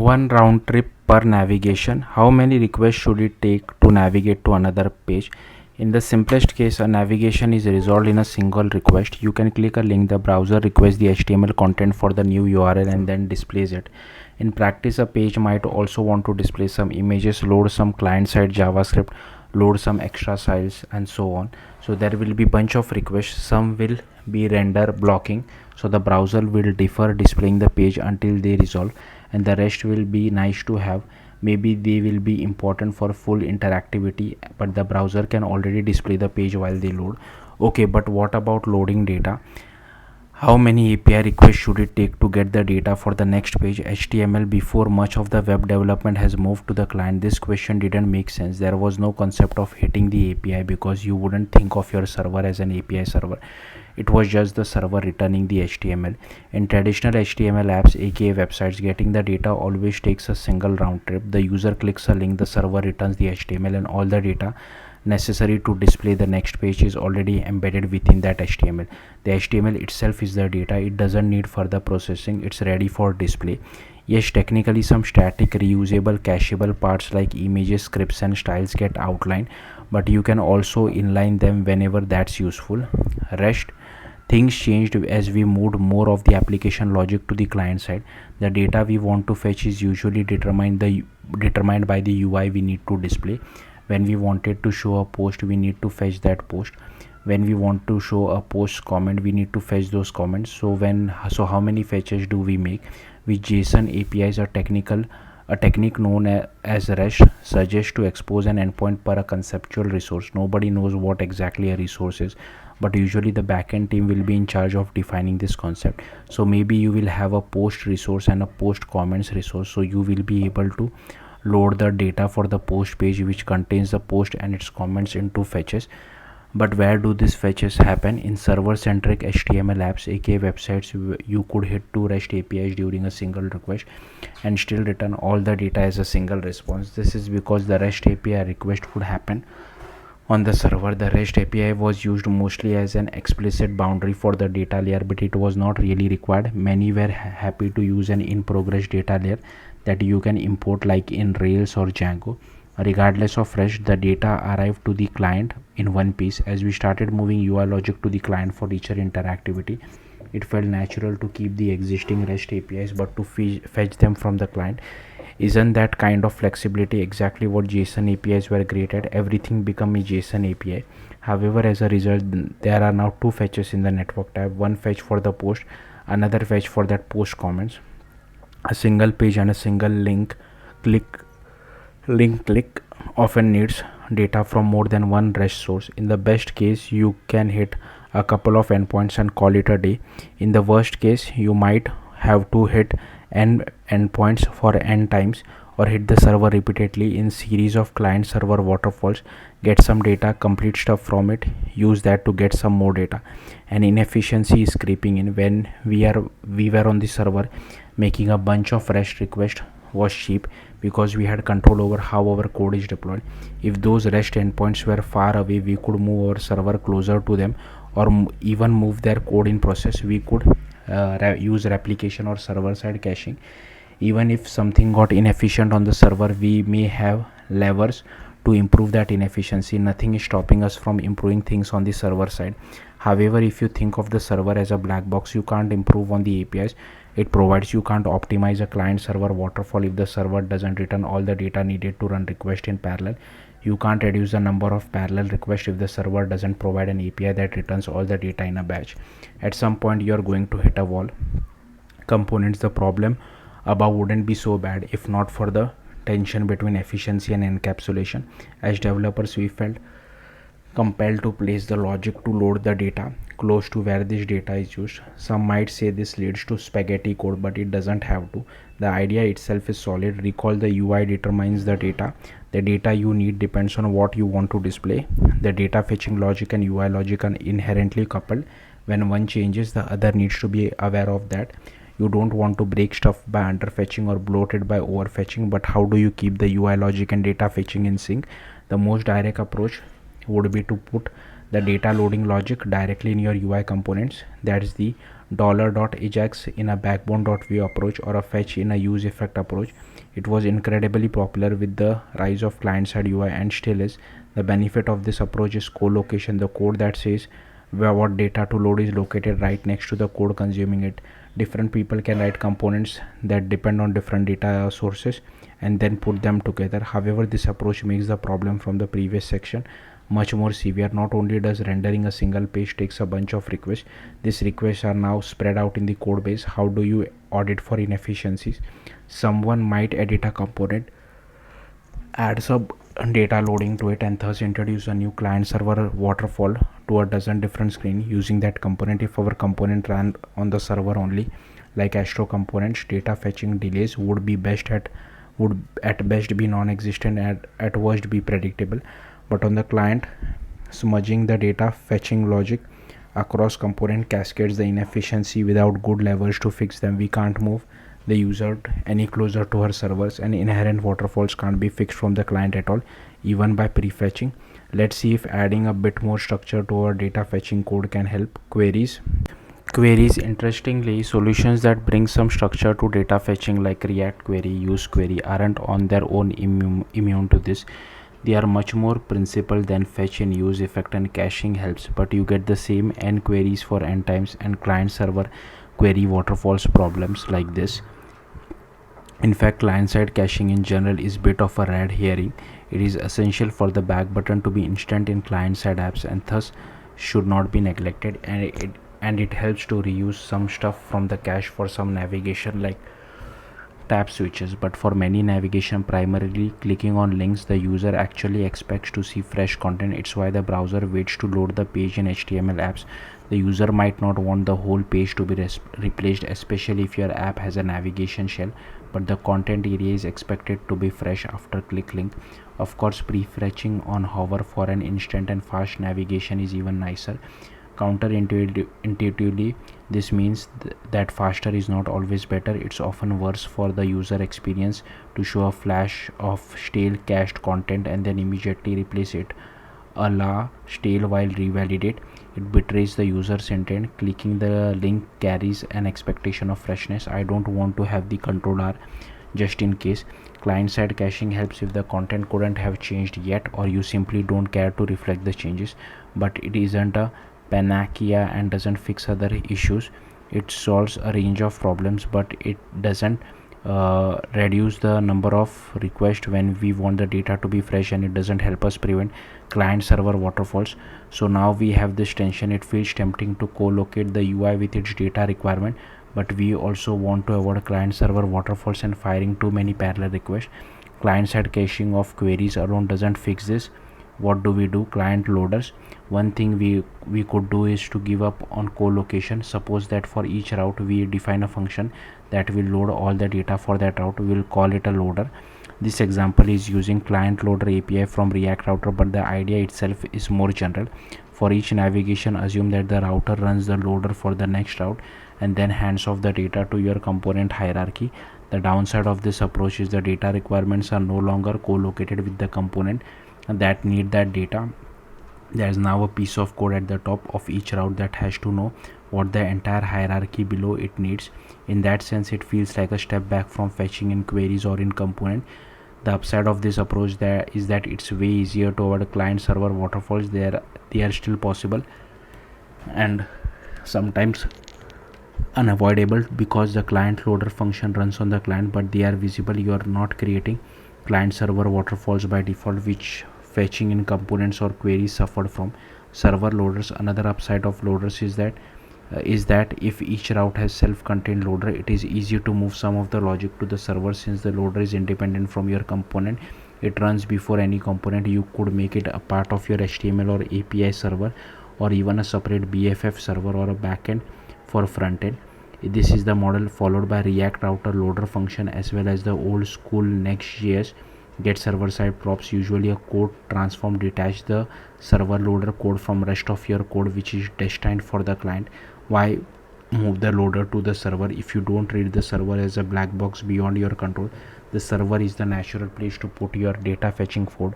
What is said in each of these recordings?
One round trip per navigation. How many requests should it take to navigate to another page? In the simplest case, a navigation is resolved in a single request. You can click a link, the browser requests the HTML content for the new URL and then displays it. In practice, a page might also want to display some images, load some client-side JavaScript, load some extra styles, and so on. So there will be bunch of requests. Some will be render blocking, so the browser will defer displaying the page until they resolve, and the rest will be nice to have. Maybe they will be important for full interactivity, but the browser can already display the page while they load. Okay, but what about loading data? How many API requests should it take to get the data for the next page? HTML, before much of the web development has moved to the client, this question didn't make sense. There was no concept of hitting the API because you wouldn't think of your server as an API server. It was just the server returning the HTML. In traditional HTML apps, aka websites, getting the data always takes a single round trip. The user clicks a link, the server returns the HTML, and all the data necessary to display the next page is already embedded within that HTML. The HTML itself is the data. It doesn't need further processing. It's ready for display. Yes, technically some static, reusable, cacheable parts like images, scripts and styles get outlined, but you can also inline them whenever that's useful. Rest, things changed as we moved more of the application logic to the client side. The data we want to fetch is usually determined by the UI we need to display. When we wanted to show a post, we need to fetch that post. When we want to show a post comment, we need to fetch those comments. So how many fetches do we make? With JSON APIs, a technique known as REST suggests to expose an endpoint per a conceptual resource. Nobody knows what exactly a resource is, but usually the backend team will be in charge of defining this concept. So maybe you will have a post resource and a post comments resource. So you will be able to load the data for the post page which contains the post and its comments into fetches. But where do these fetches happen? In server-centric HTML apps, aka websites, you could hit two REST APIs during a single request and still return all the data as a single response. This is because the REST API request could happen on the server. The REST API was used mostly as an explicit boundary for the data layer, but it was not really required. Many were happy to use an in-progress data layer that you can import like in Rails or Django. Regardless of REST, the data arrived to the client in one piece. As we started moving UI logic to the client for richer interactivity, it felt natural to keep the existing REST APIs but to fetch them from the client. Isn't that kind of flexibility exactly what JSON APIs were great at? Everything became a JSON API. However, as a result, there are now two fetches in the network tab. One fetch for the post, another fetch for that post comments. A single page and a single link click often needs data from more than one REST source. In the best case, you can hit a couple of endpoints and call it a day. In the worst case, you might have to hit n endpoints for n times, or hit the server repeatedly in series of client server waterfalls, get some data, complete stuff from it, use that to get some more data. And inefficiency is creeping in. When we were on the server, making a bunch of REST requests was cheap because we had control over how our code is deployed. If those REST endpoints were far away, we could move our server closer to them, or even move their code in process. We could use replication or server side caching. Even if something got inefficient on the server, we may have levers to improve that inefficiency. Nothing is stopping us from improving things on the server side. However, if you think of the server as a black box, you can't improve on the APIs it provides. You can't optimize a client server waterfall if the server doesn't return all the data needed to run requests in parallel. You can't reduce the number of parallel requests if the server doesn't provide an API that returns all the data in a batch. At some point, you're going to hit a wall. Components, the problem above wouldn't be so bad if not for the tension between efficiency and encapsulation. As developers, we felt compelled to place the logic to load the data close to where this data is used. Some might say this leads to spaghetti code, but it doesn't have to. The idea itself is solid. Recall, the UI determines the data. The data you need depends on what you want to display. The data fetching logic and UI logic are inherently coupled. When one changes, the other needs to be aware of that. You don't want to break stuff by underfetching or bloat it by overfetching, but how do you keep the UI logic and data fetching in sync? The most direct approach would be to put the data loading logic directly in your UI components. That's the $.ajax in a backbone.view approach or a fetch in a use effect approach. It was incredibly popular with the rise of client-side UI and still is. The benefit of this approach is co-location. The code that says where what data to load is located right next to the code consuming it. Different people can write components that depend on different data sources and then put them together. However, this approach makes the problem from the previous section much more severe. Not only does rendering a single page takes a bunch of requests, these requests are now spread out in the code base. How do you audit for inefficiencies? Someone might edit a component, add some data loading to it, and thus introduce a new client server waterfall to a dozen different screens using that component. If our component ran on the server only, like Astro components, data fetching delays would at best be non-existent and at worst be predictable. But on the client, smudging the data fetching logic across component cascades the inefficiency without good levers to fix them. We can't move the user any closer to her servers, and inherent waterfalls can't be fixed from the client at all, even by prefetching. Let's see if adding a bit more structure to our data fetching code can help. Queries, interestingly, solutions that bring some structure to data fetching like React query, use query aren't on their own immune to this. They are much more principled than fetch and use effect, and caching helps, but you get the same n queries for n times and client server query waterfalls problems like this. In fact, client-side caching in general is a bit of a red herring. It is essential for the back button to be instant in client-side apps and thus should not be neglected, and it helps to reuse some stuff from the cache for some navigation like tab switches. But for many navigation, primarily clicking on links, the user actually expects to see fresh content. It's why the browser waits to load the page in HTML apps. The user might not want the whole page to be replaced, especially if your app has a navigation shell, but the content area is expected to be fresh after click link. Of course, prefetching on hover for an instant and fast navigation is even nicer. Counterintuitively, this means that faster is not always better. It's often worse for the user experience to show a flash of stale cached content and then immediately replace it a la stale while revalidate. It betrays the user's intent. Clicking the link carries an expectation of freshness. I don't want to have the control R just in case. Client-side caching helps if the content couldn't have changed yet or you simply don't care to reflect the changes, but it isn't a panacea and doesn't fix other issues. It solves a range of problems, but it doesn't reduce the number of requests when we want the data to be fresh, and it doesn't help us prevent client server waterfalls. So now we have this tension. It feels tempting to co-locate the UI with its data requirement, but we also want to avoid client server waterfalls and firing too many parallel requests. Client side caching of queries alone doesn't fix this. What do we do? Client loaders. One thing we could do is to give up on co-location. Suppose that for each route we define a function that will load all the data for that route. We will call it a loader. This example is using client loader API from React Router, but the idea itself is more general. For each navigation, assume that the router runs the loader for the next route and then hands off the data to your component hierarchy. The downside of this approach is the data requirements are no longer co-located with the component that need that data. There is now a piece of code at the top of each route that has to know what the entire hierarchy below it needs. In that sense, it feels like a step back from fetching in queries or in component. The upside of this approach there is that it's way easier to avoid client server waterfalls. They are still possible and sometimes unavoidable because the client loader function runs on the client, but they are visible. You are not creating client server waterfalls by default, which fetching in components or queries suffered from. Server loaders. Another upside of loaders is that if each route has self-contained loader, it is easy to move some of the logic to the server. Since the loader is independent from your component, it runs before any component. You could make it a part of your HTML or API server, or even a separate BFF server or a backend for frontend. This is the model followed by React Router loader function, as well as the old school Next.js get server side props. Usually a code transform detach the server loader code from rest of your code, which is destined for the client. Why move the loader to the server if you don't treat the server as a black box beyond your control? The server is the natural place to put your data fetching code.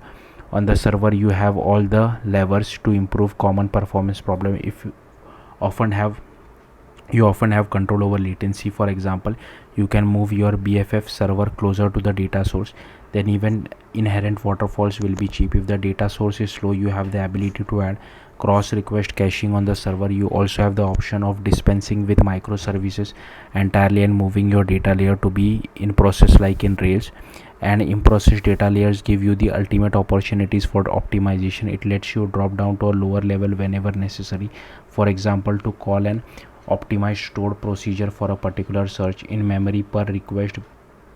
On the server, you have all the levers to improve common performance problem. If you often have You often have control over latency. For example, you can move your BFF server closer to the data source. Then even inherent waterfalls will be cheap. If the data source is slow, you have the ability to add cross request caching on the server. You also have the option of dispensing with microservices entirely and moving your data layer to be in process like in Rails. And in process data layers give you the ultimate opportunities for optimization. It lets you drop down to a lower level whenever necessary. For example, to call an optimized stored procedure for a particular search in memory per request.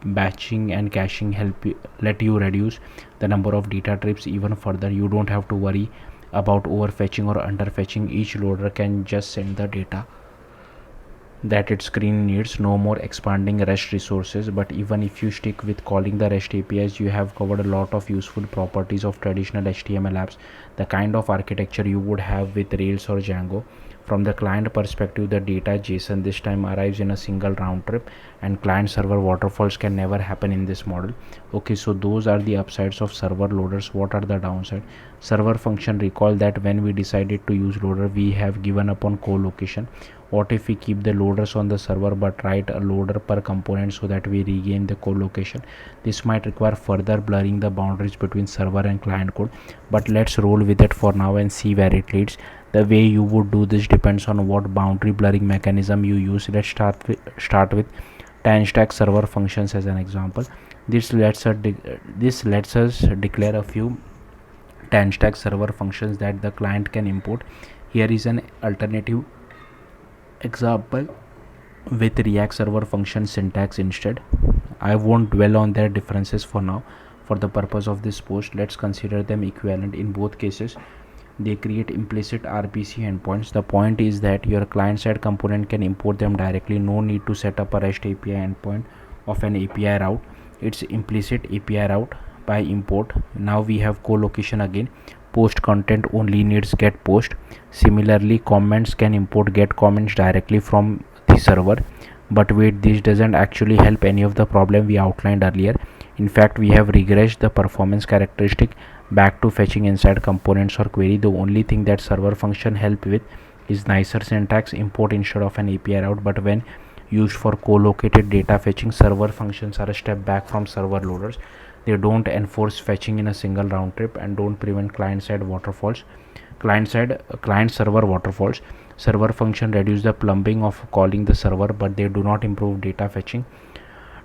Batching and caching let you reduce the number of data trips even further. You don't have to worry about overfetching or underfetching. Each loader can just send the data that its screen needs. No more expanding REST resources. But even if you stick with calling the REST APIs, you have covered a lot of useful properties of traditional HTML apps, the kind of architecture you would have with Rails or Django. From the client perspective, the data JSON this time arrives in a single round trip, and client server waterfalls can never happen in this model. Okay, so those are the upsides of server loaders. What are the downsides? Server function, recall that when we decided to use loader, we have given up on co-location. What if we keep the loaders on the server but write a loader per component so that we regain the co-location? This might require further blurring the boundaries between server and client code, but let's roll with it for now and see where it leads. The way you would do this depends on what boundary blurring mechanism you use. Let's start with 10 stack server functions as an example. This lets us declare a few 10 stack server functions that the client can import. Here is an alternative example with React server function syntax instead. I won't dwell on their differences for now. For the purpose of this post, let's consider them equivalent. In both cases, they create implicit RPC endpoints. The point is that your client-side component can import them directly. No need to set up a REST API endpoint of an API route. It's implicit API route by import. Now we have co-location again. Post content only needs get post. Similarly, comments can import get comments directly from the server. But wait, this doesn't actually help any of the problem we outlined earlier. In fact, we have regressed the performance characteristic back to fetching inside components or query. The only thing that server function help with is nicer syntax, import instead of an API route. But when used for co-located data fetching, server functions are a step back from server loaders. They don't enforce fetching in a single round trip and don't prevent client server waterfalls. Server function reduce the plumbing of calling the server, but they do not improve data fetching.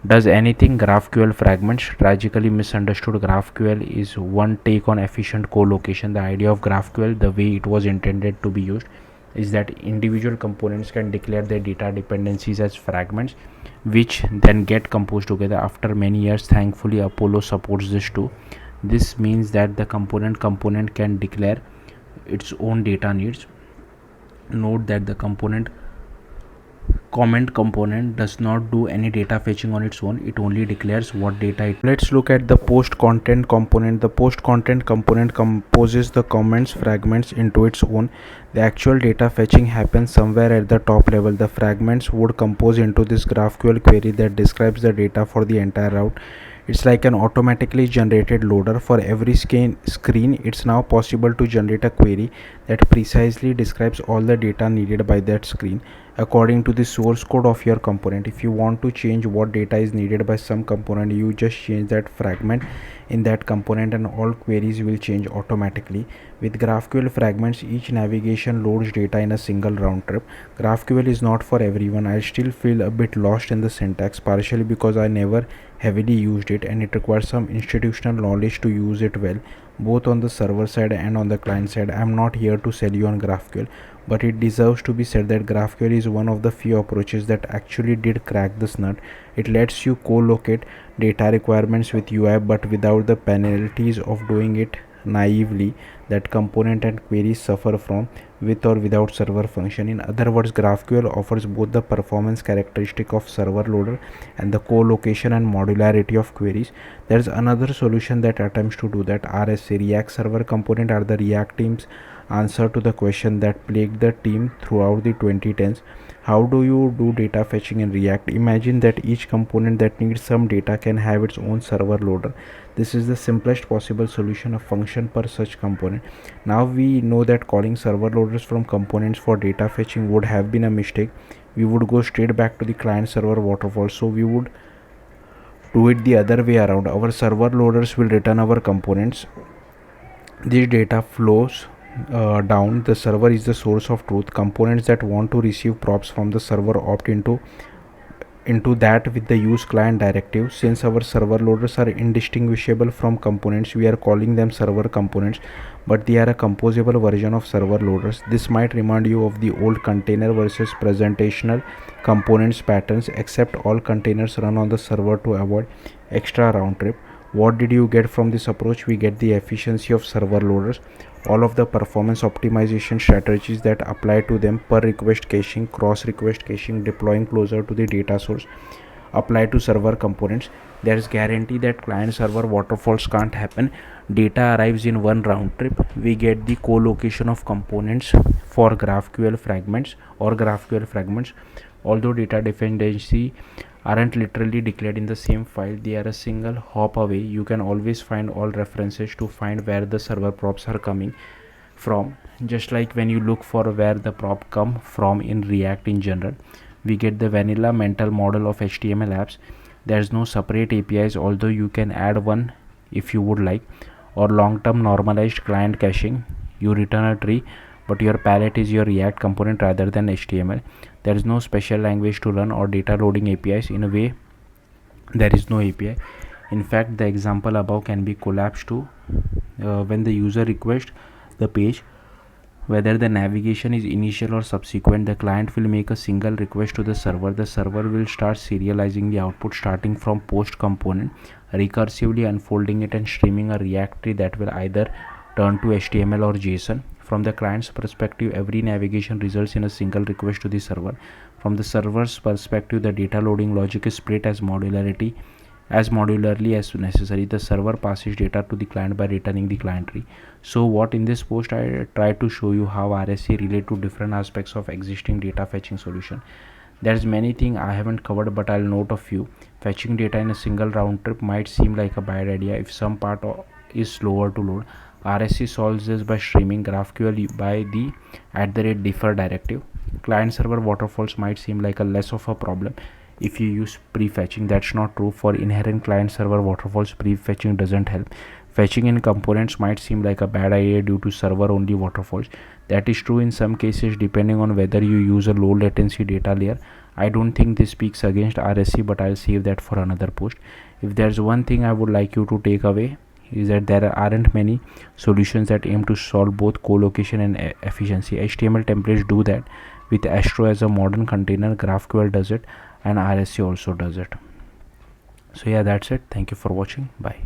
Does anything GraphQL fragments? Tragically misunderstood. GraphQL is one take on efficient co-location. The idea of GraphQL, the way it was intended to be used, is that individual components can declare their data dependencies as fragments, which then get composed together. After many years, thankfully, Apollo supports this too. This means that the component can declare its own data needs. Note that the comment component does not do any data fetching on its own. It only declares what data it. Let's look at the post content component. The post content component composes the comments fragments into its own. The actual data fetching happens somewhere at the top level. The fragments would compose into this GraphQL query that describes the data for the entire route. It's like an automatically generated loader. For every screen, it's now possible to generate a query that precisely describes all the data needed by that screen according to the source code of your component. If you want to change what data is needed by some component, you just change that fragment in that component and all queries will change automatically. With GraphQL fragments, each navigation loads data in a single round trip. GraphQL is not for everyone. I still feel a bit lost in the syntax, partially because I never heavily used it and it requires some institutional knowledge to use it well, both on the server side and on the client side. I am not here to sell you on GraphQL, but it deserves to be said that GraphQL is one of the few approaches that actually did crack this nut. It lets you co-locate data requirements with UI, but without the penalties of doing it naively that component and queries suffer from with or without server function. In other words, GraphQL offers both the performance characteristic of server loader and the co-location and modularity of queries. There's another solution that attempts to do that. RSA, React Server Component, are the React team's answer to the question that plagued the team throughout the 2010s. How do you do data fetching in React? Imagine that each component that needs some data can have its own server loader. This is the simplest possible solution, a function per such component. Now we know that calling server loaders from components for data fetching would have been a mistake. we would go straight back to the client server waterfall. So we would do it the other way around. Our server loaders will return our components. This data flows down. The server is the source of truth. Components that want to receive props from the server opt into that with the use client directive. Since our server loaders are indistinguishable from components, we are calling them server components, but they are a composable version of server loaders. This might remind you of the old container versus presentational components patterns, except all containers run on the server to avoid extra round trip. What did you get from this approach? We get the efficiency of server loaders, all of the performance optimization strategies that apply to them: per request caching, cross request caching, deploying closer to the data source, apply to server components. There is guarantee that client server waterfalls can't happen. Data arrives in one round trip. We get the co-location of components for GraphQL fragments. Although data dependency aren't literally declared in the same file, they are a single hop away. You can always find all references to find where the server props are coming from, just like when you look for where the prop come from in React in general. We get the vanilla mental model of HTML apps. There's no separate APIs, although you can add one if you would like, or long-term normalized client caching. You return a tree, but your palette is your React component rather than HTML. There is no special language to run or data loading APIs. In a way, there is no API. In fact, the example above can be collapsed to when the user requests the page, whether the navigation is initial or subsequent, the client will make a single request to the server. The server will start serializing the output starting from post component, recursively unfolding it and streaming a React tree that will either turn to HTML or JSON. From the client's perspective, every navigation results in a single request to the server. From the server's perspective, the data loading logic is split as modularly as necessary. The server passes data to the client by returning the client tree. So what in this post I try to show you how RSA relate to different aspects of existing data fetching solution. There's many things I haven't covered, but I'll note a few. Fetching data in a single round trip might seem like a bad idea if some part is slower to load. RSA solves this by streaming GraphQL by the @defer directive. Client server waterfalls might seem like a less of a problem if you use prefetching. That's not true. For inherent client server waterfalls, prefetching doesn't help. Fetching in components might seem like a bad idea due to server only waterfalls. That is true in some cases depending on whether you use a low latency data layer. I don't think this speaks against RSA, but I'll save that for another post. If there's one thing I would like you to take away, is that there aren't many solutions that aim to solve both co-location and efficiency. HTML templates do that with Astro as a modern container, GraphQL does it, and RSA also does it. So yeah, that's it. Thank you for watching. Bye.